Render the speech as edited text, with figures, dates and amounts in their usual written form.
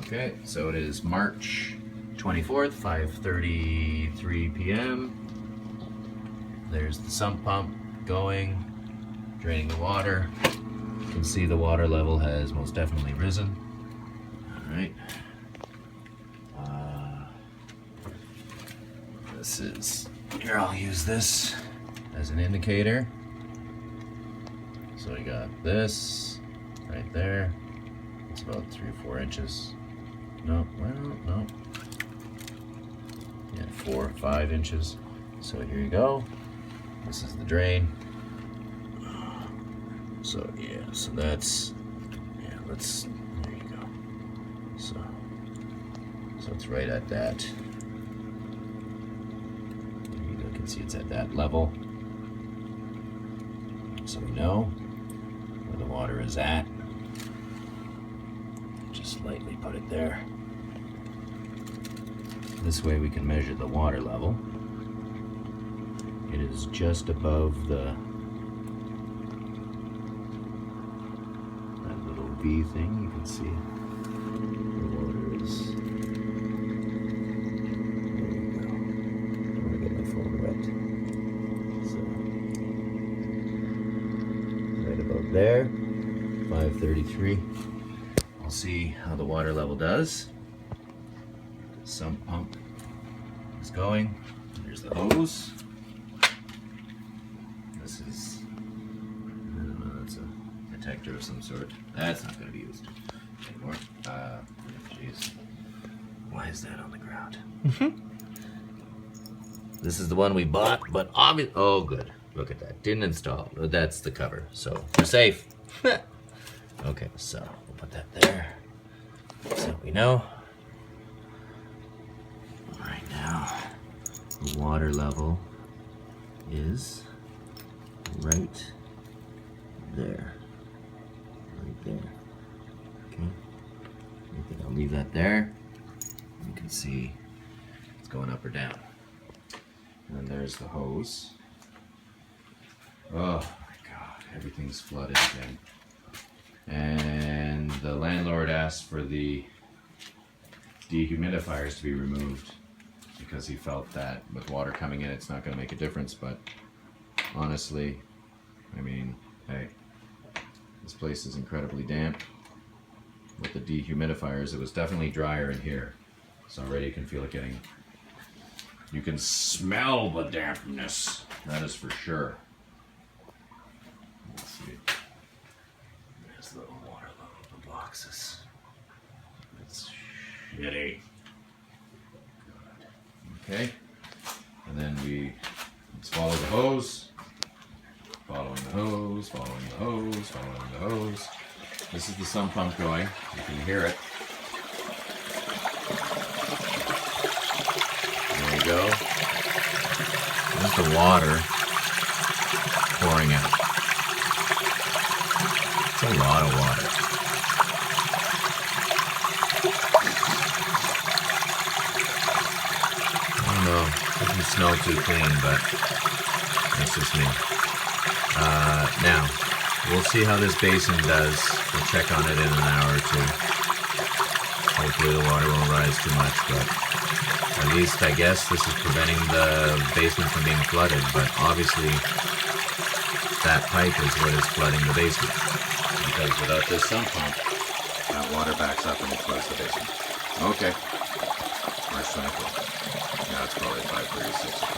Okay, so it is March 24th, 5:33 p.m. There's the sump pump going, draining the water. You can see the water level has most definitely risen. All right. This is, here I'll use this as an indicator. So we got this right there. It's about 3 or 4 inches. No, well, no. Yeah, 4 or 5 inches. So here you go. This is the drain. So yeah, so that's, yeah, let's, there you go. So it's right at that. You can see it's at that level. So we know where the water is at. Just lightly put it there. This way we can measure the water level. It is just above that little V thing. You can see the water is. There you go. I want to get my phone wet. So right about there, 5:33. We'll see how the water level does. Sump pump is going. Here's the hose. This is, I don't know, that's a protector of some sort. That's not going to be used anymore. Jeez. Why is that on the ground? This is the one we bought, but obviously, oh good. Look at that. Didn't install. That's the cover. So we're safe. Okay, so we'll put that there. So we know. Right now, the water level is right there. Right there. Okay. I think I'll leave that there. You can see it's going up or down. And then there's the hose. Oh my God, everything's flooded again. And the landlord asked for the dehumidifiers to be removed because he felt that with water coming in it's not going to make a difference, but honestly, I mean, hey, this place is incredibly damp. With the dehumidifiers, it was definitely drier in here, so already you can feel it getting, you can smell the dampness, that is for sure. Let's see, there's the water level of the boxes. It's shitty. Okay, and then we follow the hose, following the hose, following the hose, following the hose. This is the sump pump going. You can hear it. There you go. There's the water pouring out. It's a lot of water. I don't know, it doesn't smell too clean, but that's just me. Now, we'll see how this basin does. We'll check on it in an hour or two. Hopefully the water won't rise too much, but at least I guess this is preventing the basement from being flooded, but obviously that pipe is what is flooding the basement. Because without this sump pump, that water backs up and it floods the basement. Okay. March 24th. Now it's probably 5:36.